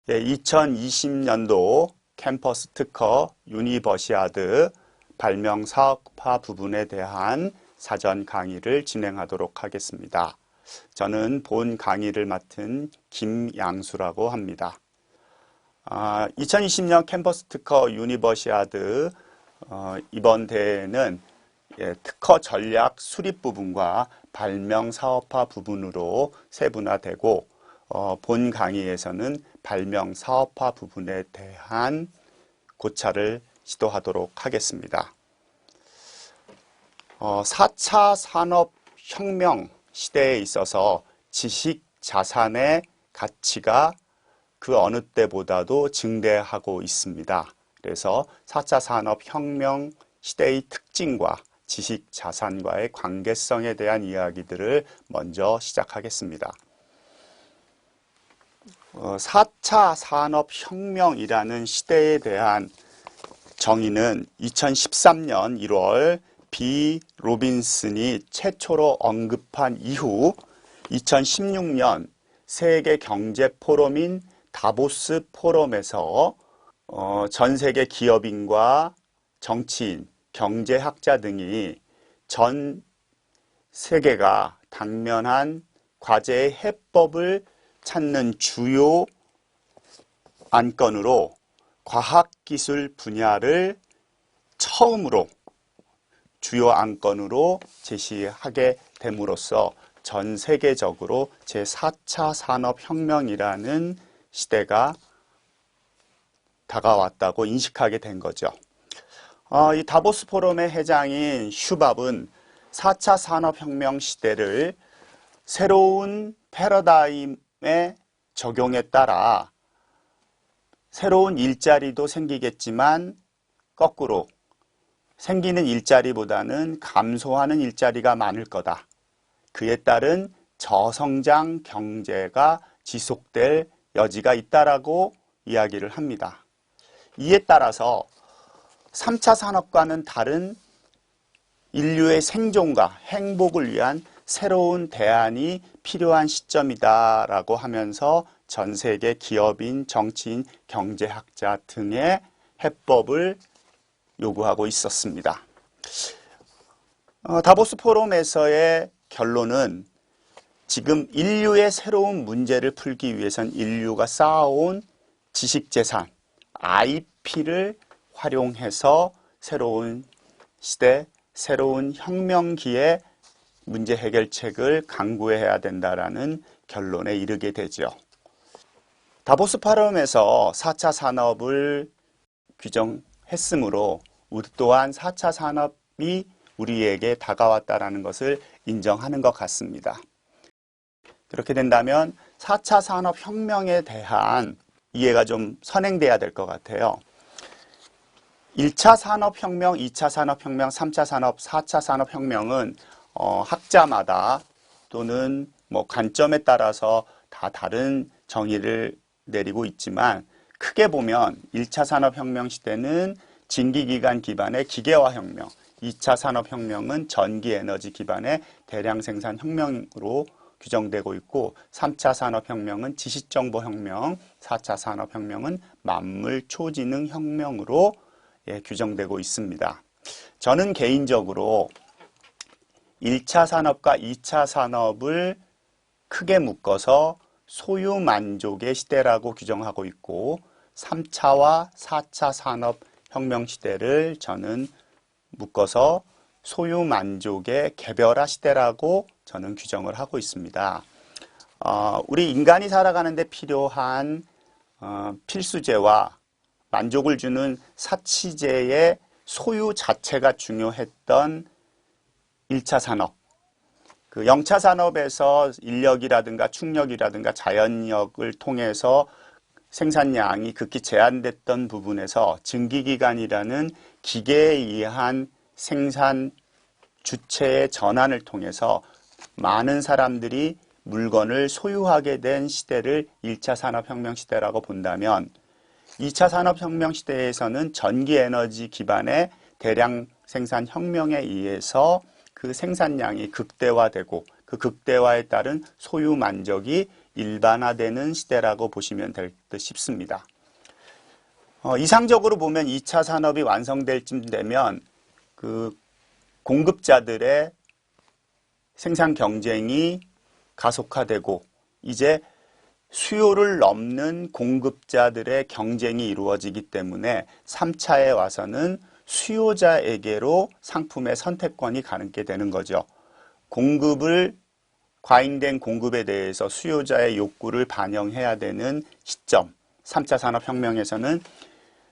2020년도 캠퍼스 특허 유니버시아드 발명 사업화 부분에 대한 사전 강의를 진행하도록 하겠습니다. 저는 본 강의를 맡은 김양수라고 합니다. 2020년 캠퍼스 특허 유니버시아드 이번 대회는 특허 전략 수립 부분과 발명 사업화 부분으로 세분화되고 본 강의에서는 발명 사업화 부분에 대한 고찰을 시도하도록 하겠습니다. 4차 산업혁명 시대에 있어서 지식 자산의 가치가 그 어느 때보다도 증대하고 있습니다. 그래서 4차 산업혁명 시대의 특징과 지식 자산과의 관계성에 대한 이야기들을 먼저 시작하겠습니다. 4차 산업혁명이라는 시대에 대한 정의는 2013년 1월 비 로빈슨이 최초로 언급한 이후 2016년 세계 경제 포럼인 다보스 포럼에서 전 세계 기업인과 정치인, 경제학자 등이 전 세계가 당면한 과제의 해법을 찾는 주요 안건으로 과학기술 분야를 처음으로 주요 안건으로 제시하게 됨으로써 전 세계적으로 제4차 산업혁명이라는 시대가 다가왔다고 인식하게 된 거죠. 이 다보스 포럼의 회장인 슈밥은 4차 산업혁명 시대를 새로운 패러다임의 적용에 따라 새로운 일자리도 생기겠지만 거꾸로 생기는 일자리보다는 감소하는 일자리가 많을 거다. 그에 따른 저성장 경제가 지속될 여지가 있다라고 이야기를 합니다. 이에 따라서 3차 산업과는 다른 인류의 생존과 행복을 위한 새로운 대안이 필요한 시점이다라고 하면서 전 세계 기업인, 정치인, 경제학자 등의 해법을 요구하고 있었습니다. 다보스 포럼에서의 결론은 지금 인류의 새로운 문제를 풀기 위해선 인류가 쌓아온 지식재산, IP를 활용해서 새로운 시대, 새로운 혁명기의 문제 해결책을 강구해야 된다라는 결론에 이르게 되죠. 다보스 포럼에서 4차 산업을 규정했으므로 우리 또한 4차 산업이 우리에게 다가왔다라는 것을 인정하는 것 같습니다. 그렇게 된다면 4차 산업혁명에 대한 이해가 좀 선행돼야 될 것 같아요. 1차 산업혁명, 2차 산업혁명, 3차 산업, 4차 산업혁명은 학자마다 또는 관점에 따라서 다 다른 정의를 내리고 있지만 크게 보면 1차 산업혁명 시대는 진기기관 기반의 기계화혁명, 2차 산업혁명은 전기에너지 기반의 대량 생산 혁명으로 규정되고 있고 3차 산업혁명은 지식정보혁명, 4차 산업혁명은 만물 초지능 혁명으로 규정되고 있습니다. 저는 개인적으로 1차 산업과 2차 산업을 크게 묶어서 소유만족의 시대라고 규정하고 있고 3차와 4차 산업혁명 시대를 저는 묶어서 소유만족의 개별화 시대라고 저는 규정을 하고 있습니다. 우리 인간이 살아가는 데 필요한 필수재와 만족을 주는 사치재의 소유 자체가 중요했던 1차 산업, 그 영차 산업에서 인력이라든가 충력이라든가 자연력을 통해서 생산량이 극히 제한됐던 부분에서 증기기관이라는 기계에 의한 생산 주체의 전환을 통해서 많은 사람들이 물건을 소유하게 된 시대를 1차 산업혁명 시대라고 본다면 2차 산업혁명 시대에서는 전기에너지 기반의 대량 생산 혁명에 의해서 그 생산량이 극대화되고 그 극대화에 따른 소유 만족이 일반화되는 시대라고 보시면 될 듯 싶습니다. 이상적으로 보면 2차 산업이 완성될 쯤 되면 그 공급자들의 생산 경쟁이 가속화되고 이제 수요를 넘는 공급자들의 경쟁이 이루어지기 때문에 3차에 와서는 수요자에게로 상품의 선택권이 가게 되는 거죠. 과잉된 공급에 대해서 수요자의 욕구를 반영해야 되는 시점, 3차 산업혁명에서는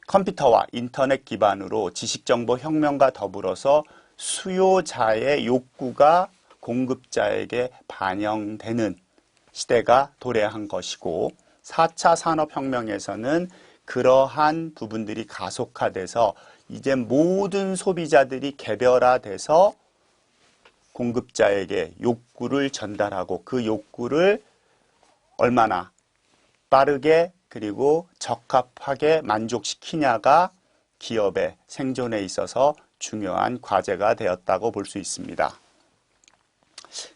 컴퓨터와 인터넷 기반으로 지식정보 혁명과 더불어서 수요자의 욕구가 공급자에게 반영되는 시대가 도래한 것이고 4차 산업혁명에서는 그러한 부분들이 가속화돼서 이제 모든 소비자들이 개별화돼서 공급자에게 욕구를 전달하고 그 욕구를 얼마나 빠르게 그리고 적합하게 만족시키냐가 기업의 생존에 있어서 중요한 과제가 되었다고 볼 수 있습니다.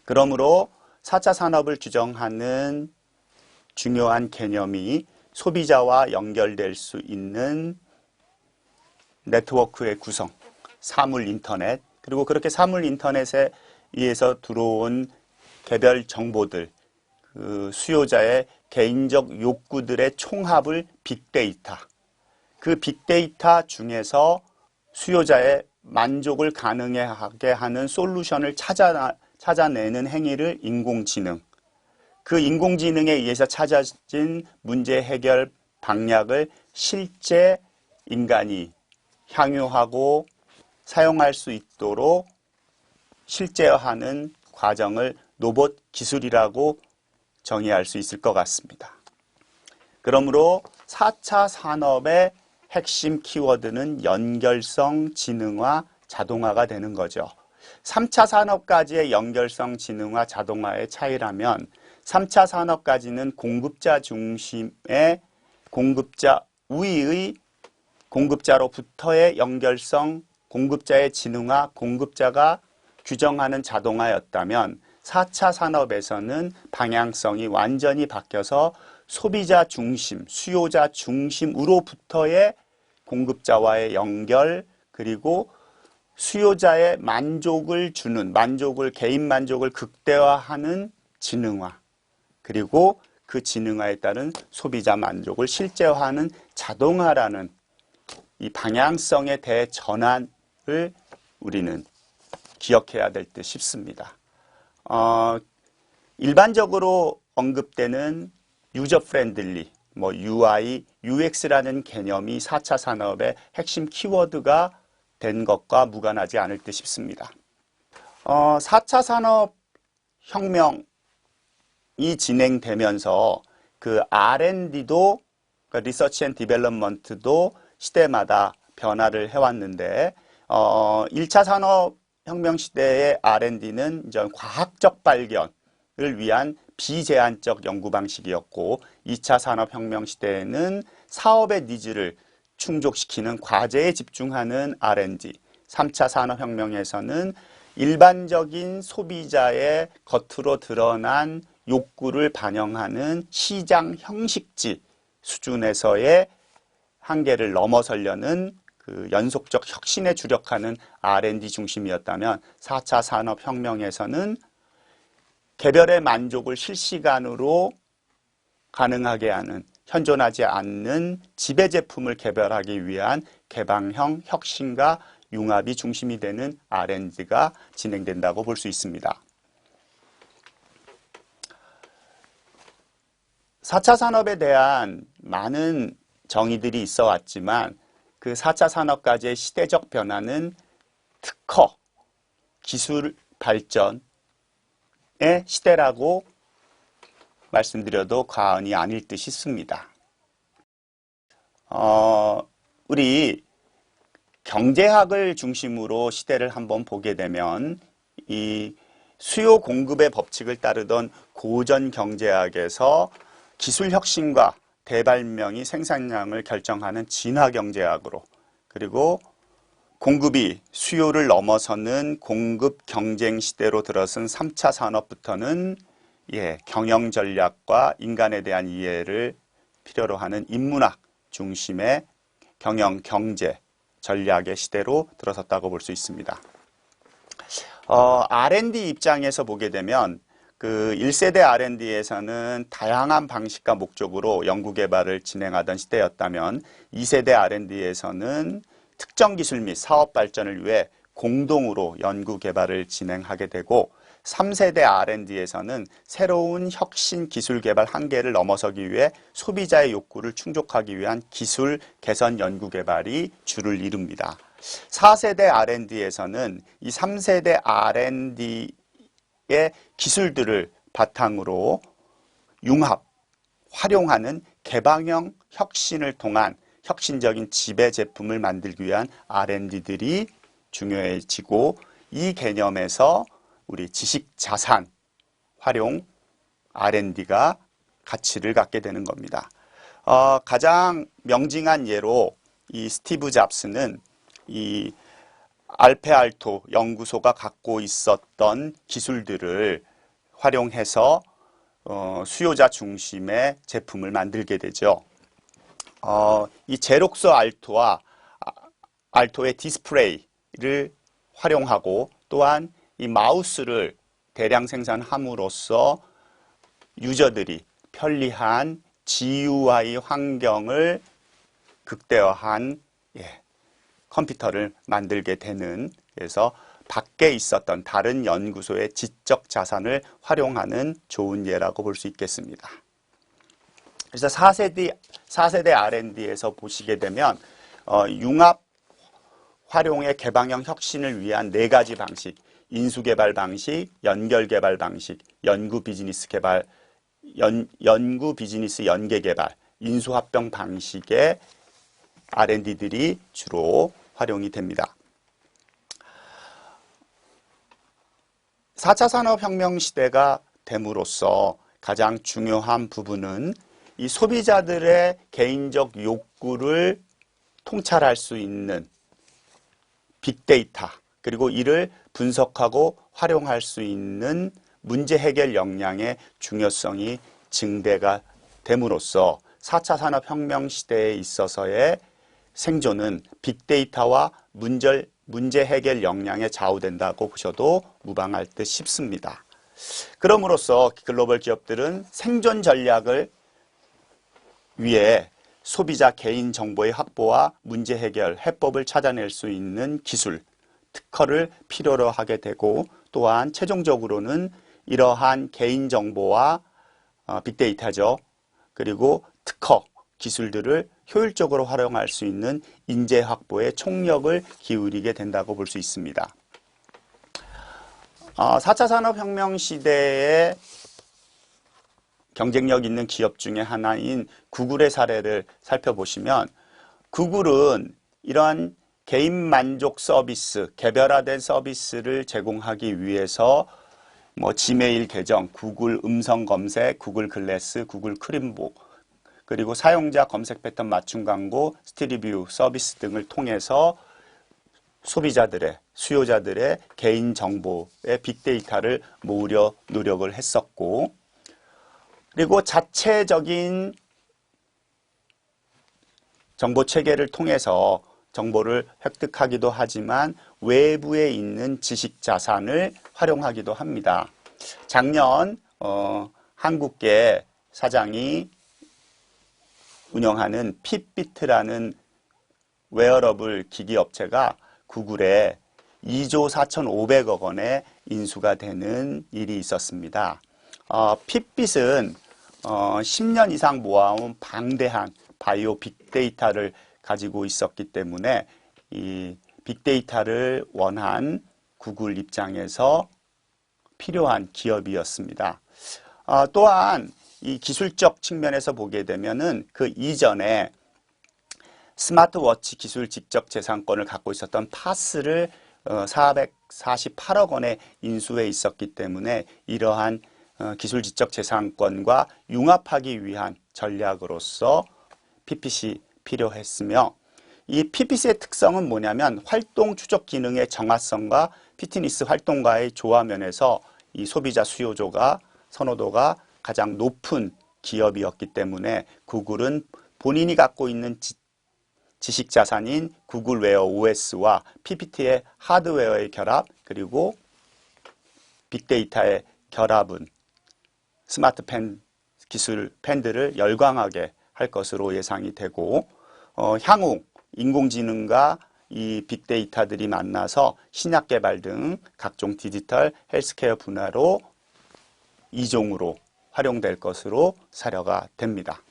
그러므로 4차 산업을 규정하는 중요한 개념이 소비자와 연결될 수 있는 네트워크의 구성, 사물 인터넷, 그리고 그렇게 사물 인터넷에 의해서 들어온 개별 정보들, 그 수요자의 개인적 욕구들의 총합을 빅데이터, 그 빅데이터 중에서 수요자의 만족을 가능하게 하는 솔루션을 찾아내는 행위를 인공지능, 그 인공지능에 의해서 찾아진 문제 해결 방략을 실제 인간이 향유하고 사용할 수 있도록 실제화하는 과정을 로봇 기술이라고 정의할 수 있을 것 같습니다. 그러므로 4차 산업의 핵심 키워드는 연결성, 지능화, 자동화가 되는 거죠. 3차 산업까지의 연결성, 지능화, 자동화의 차이라면 3차 산업까지는 공급자 중심의 공급자 우위의 공급자로부터의 연결성, 공급자의 지능화, 공급자가 규정하는 자동화였다면 4차 산업에서는 방향성이 완전히 바뀌어서 소비자 중심, 수요자 중심으로부터의 공급자와의 연결, 그리고 수요자의 만족을 주는, 개인 만족을 극대화하는 지능화, 그리고 그 지능화에 따른 소비자 만족을 실제화하는 자동화라는 이 방향성의 대전환을 우리는 기억해야 될 듯 싶습니다. 일반적으로 언급되는 유저 프렌들리, UI, UX라는 개념이 4차 산업의 핵심 키워드가 된 것과 무관하지 않을 듯 싶습니다. 4차 산업 혁명이 진행되면서 그 R&D도, 그러니까 리서치 앤 디벨롭먼트도 시대마다 변화를 해왔는데 1차 산업혁명 시대의 R&D는 이제 과학적 발견을 위한 비제한적 연구 방식이었고 2차 산업혁명 시대에는 사업의 니즈를 충족시키는 과제에 집중하는 R&D, 3차 산업혁명에서는 일반적인 소비자의 겉으로 드러난 욕구를 반영하는 시장 형식지 수준에서의 한계를 넘어서려는 그 연속적 혁신에 주력하는 R&D 중심이었다면 4차 산업혁명에서는 개별의 만족을 실시간으로 가능하게 하는 현존하지 않는 지배 제품을 개발하기 위한 개방형 혁신과 융합이 중심이 되는 R&D가 진행된다고 볼 수 있습니다. 4차 산업에 대한 많은 정의들이 있어 왔지만 그 4차 산업까지의 시대적 변화는 특허, 기술 발전의 시대라고 말씀드려도 과언이 아닐 듯 싶습니다. 우리 경제학을 중심으로 시대를 한번 보게 되면 이 수요 공급의 법칙을 따르던 고전 경제학에서 기술 혁신과 대발명이 생산량을 결정하는 진화 경제학으로, 그리고 공급이 수요를 넘어서는 공급 경쟁 시대로 들어선 3차 산업부터는 경영 전략과 인간에 대한 이해를 필요로 하는 인문학 중심의 경영, 경제, 전략의 시대로 들어섰다고 볼 수 있습니다. R&D 입장에서 보게 되면 그 1세대 R&D에서는 다양한 방식과 목적으로 연구개발을 진행하던 시대였다면 2세대 R&D에서는 특정 기술 및 사업 발전을 위해 공동으로 연구개발을 진행하게 되고 3세대 R&D에서는 새로운 혁신 기술 개발 한계를 넘어서기 위해 소비자의 욕구를 충족하기 위한 기술 개선 연구 개발이 주를 이룹니다. 4세대 R&D에서는 이 3세대 R&D의 기술들을 바탕으로 융합, 활용하는 개방형 혁신을 통한 혁신적인 지배 제품을 만들기 위한 R&D들이 중요해지고 이 개념에서 우리 지식 자산 활용 R&D가 가치를 갖게 되는 겁니다. 가장 명징한 예로 이 스티브 잡스는 이 알페알토 연구소가 갖고 있었던 기술들을 활용해서 수요자 중심의 제품을 만들게 되죠. 이 제록스 알토와 알토의 디스플레이를 활용하고 또한 이 마우스를 대량 생산함으로써 유저들이 편리한 GUI 환경을 극대화한 컴퓨터를 만들게 되는, 그래서 밖에 있었던 다른 연구소의 지적 자산을 활용하는 좋은 예라고 볼 수 있겠습니다. 그래서 4세대 R&D에서 보시게 되면 융합 활용의 개방형 혁신을 위한 4가지 방식, 인수개발 방식, 연결개발 방식, 연구 비즈니스 연계개발, 인수합병 방식의 R&D들이 주로 활용이 됩니다. 4차 산업혁명 시대가 됨으로써 가장 중요한 부분은 이 소비자들의 개인적 욕구를 통찰할 수 있는 빅데이터, 그리고 이를 분석하고 활용할 수 있는 문제 해결 역량의 중요성이 증대가 됨으로써 4차 산업혁명 시대에 있어서의 생존은 빅데이터와 문제 해결 역량에 좌우된다고 보셔도 무방할 듯 싶습니다. 그럼으로써 글로벌 기업들은 생존 전략을 위해 소비자 개인 정보의 확보와 문제 해결, 해법을 찾아낼 수 있는 기술, 특허를 필요로 하게 되고 또한 최종적으로는 이러한 개인 정보와 빅데이터죠. 그리고 특허, 기술들을 효율적으로 활용할 수 있는 인재 확보에 총력을 기울이게 된다고 볼 수 있습니다. 4차 산업혁명 시대에 경쟁력 있는 기업 중에 하나인 구글의 사례를 살펴보시면 구글은 이러한 개인 만족 서비스, 개별화된 서비스를 제공하기 위해서 지메일 계정, 구글 음성 검색, 구글 글래스, 구글 크림보, 그리고 사용자 검색 패턴 맞춤 광고, 스트리뷰 서비스 등을 통해서 소비자들의, 수요자들의 개인 정보의 빅데이터를 모으려 노력을 했었고, 그리고 자체적인 정보 체계를 통해서 정보를 획득하기도 하지만 외부에 있는 지식 자산을 활용하기도 합니다. 작년 한국계 사장이 운영하는 핏비트라는 웨어러블 기기 업체가 구글에 2조 4,500억 원의 인수가 되는 일이 있었습니다. 핏빗은 10년 이상 모아온 방대한 바이오 빅데이터를 가지고 있었기 때문에 이 빅데이터를 원한 구글 입장에서 필요한 기업이었습니다. 또한 이 기술적 측면에서 보게 되면은 그 이전에 스마트워치 기술 직접 재산권을 갖고 있었던 파스를 448억 원에 인수해 있었기 때문에 이러한 기술 지적 재산권과 융합하기 위한 전략으로서 PPC 필요했으며 이 PPC의 특성은 뭐냐면 활동 추적 기능의 정확성과 피트니스 활동과의 조화면에서 이 소비자 수요도가 선호도가 가장 높은 기업이었기 때문에 구글은 본인이 갖고 있는 지식 자산인 구글웨어 OS와 PPT의 하드웨어의 결합 그리고 빅데이터의 결합은 스마트 펜 기술 펜들을 열광하게 할 것으로 예상이 되고 향후 인공지능과 이 빅데이터들이 만나서 신약 개발 등 각종 디지털 헬스케어 분야로 이종으로 활용될 것으로 사려가 됩니다.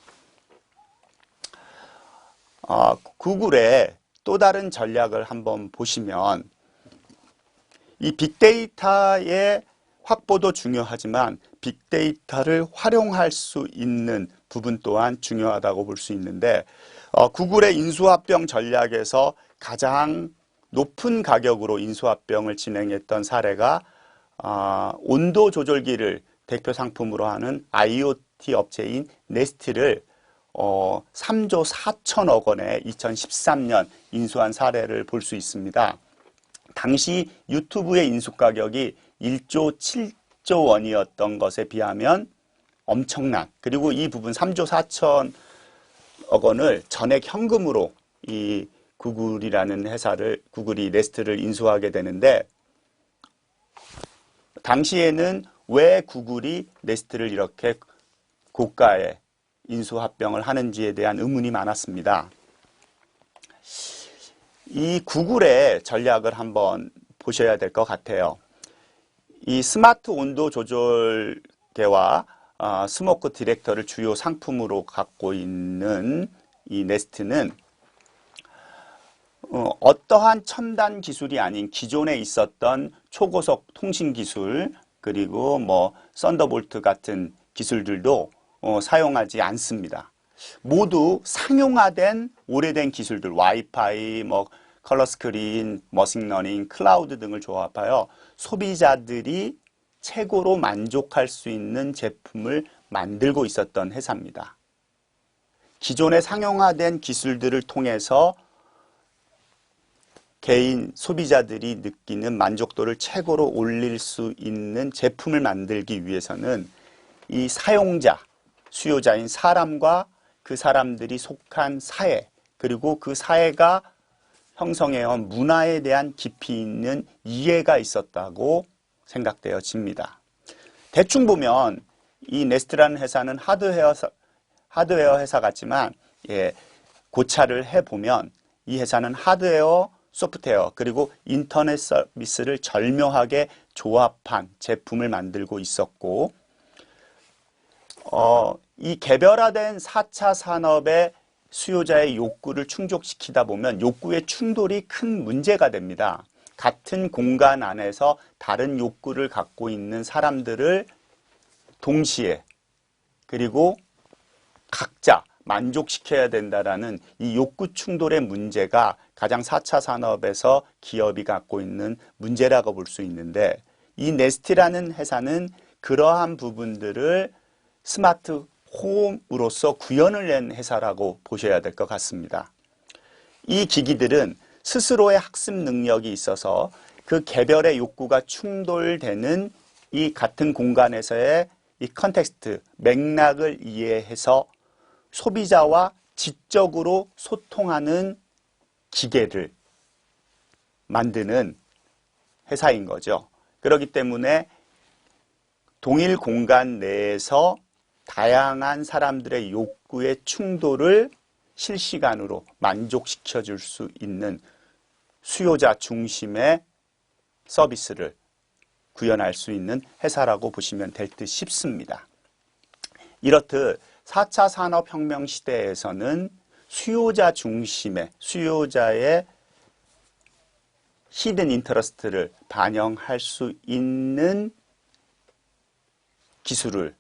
구글의 또 다른 전략을 한번 보시면 이 빅데이터의 확보도 중요하지만 빅데이터를 활용할 수 있는 부분 또한 중요하다고 볼 수 있는데 구글의 인수합병 전략에서 가장 높은 가격으로 인수합병을 진행했던 사례가 온도 조절기를 대표 상품으로 하는 IoT 업체인 네스트를 3조 4천억 원에 2013년 인수한 사례를 볼 수 있습니다. 당시 유튜브의 인수 가격이 1조 7조 원이었던 것에 비하면 엄청난, 그리고 이 부분 3조 4천억 원을 전액 현금으로 이 구글이라는 회사를, 구글이 네스트를 인수하게 되는데, 당시에는 왜 구글이 네스트를 이렇게 고가의 인수합병을 하는지에 대한 의문이 많았습니다. 이 구글의 전략을 한번 보셔야 될 것 같아요. 이 스마트 온도 조절계와 스모크 디렉터를 주요 상품으로 갖고 있는 이 네스트는 어떠한 첨단 기술이 아닌 기존에 있었던 초고속 통신 기술 그리고 뭐 썬더볼트 같은 기술들도 사용하지 않습니다. 모두 상용화된 오래된 기술들, 와이파이, 뭐 컬러 스크린, 머신러닝, 클라우드 등을 조합하여 소비자들이 최고로 만족할 수 있는 제품을 만들고 있었던 회사입니다. 기존의 상용화된 기술들을 통해서 개인 소비자들이 느끼는 만족도를 최고로 올릴 수 있는 제품을 만들기 위해서는 이 사용자, 수요자인 사람과 그 사람들이 속한 사회, 그리고 그 사회가 형성해온 문화에 대한 깊이 있는 이해가 있었다고 생각되어집니다. 대충 보면 이 네스트라는 회사는 하드웨어 회사 같지만 고찰을 해보면 이 회사는 하드웨어, 소프트웨어 그리고 인터넷 서비스를 절묘하게 조합한 제품을 만들고 있었고 이 개별화된 4차 산업의 수요자의 욕구를 충족시키다 보면 욕구의 충돌이 큰 문제가 됩니다. 같은 공간 안에서 다른 욕구를 갖고 있는 사람들을 동시에 그리고 각자 만족시켜야 된다라는 이 욕구 충돌의 문제가 가장 4차 산업에서 기업이 갖고 있는 문제라고 볼 수 있는데 이 네스트라는 회사는 그러한 부분들을 스마트 홈으로서 구현을 낸 회사라고 보셔야 될 것 같습니다. 이 기기들은 스스로의 학습 능력이 있어서 그 개별의 욕구가 충돌되는 이 같은 공간에서의 이 컨텍스트, 맥락을 이해해서 소비자와 지적으로 소통하는 기계를 만드는 회사인 거죠. 그렇기 때문에 동일 공간 내에서 다양한 사람들의 욕구의 충돌을 실시간으로 만족시켜 줄 수 있는 수요자 중심의 서비스를 구현할 수 있는 회사라고 보시면 될 듯 싶습니다. 이렇듯 4차 산업혁명 시대에서는 수요자 중심의 수요자의 히든 인터러스트를 반영할 수 있는 기술을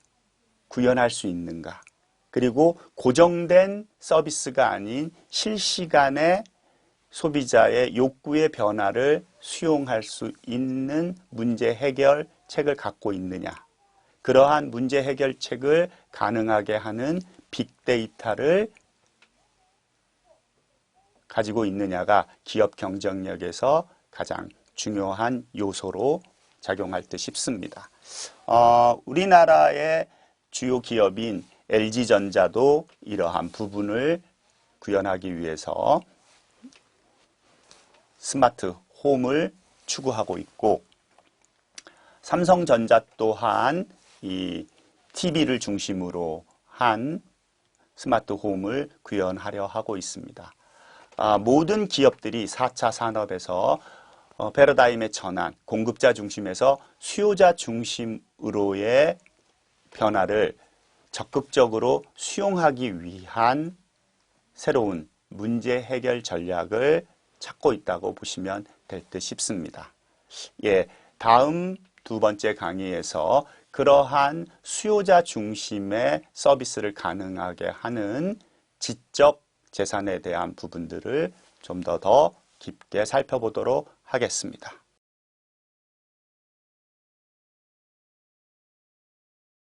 구현할 수 있는가, 그리고 고정된 서비스가 아닌 실시간의 소비자의 욕구의 변화를 수용할 수 있는 문제 해결책을 갖고 있느냐, 그러한 문제 해결책을 가능하게 하는 빅데이터를 가지고 있느냐가 기업 경쟁력에서 가장 중요한 요소로 작용할 듯 싶습니다. 우리나라의 주요 기업인 LG전자도 이러한 부분을 구현하기 위해서 스마트 홈을 추구하고 있고, 삼성전자 또한 이 TV를 중심으로 한 스마트 홈을 구현하려 하고 있습니다. 모든 기업들이 4차 산업에서 패러다임의 전환, 공급자 중심에서 수요자 중심으로의 변화를 적극적으로 수용하기 위한 새로운 문제 해결 전략을 찾고 있다고 보시면 될 듯 싶습니다. 다음 두 번째 강의에서 그러한 수요자 중심의 서비스를 가능하게 하는 지적 재산에 대한 부분들을 좀 더 깊게 살펴보도록 하겠습니다.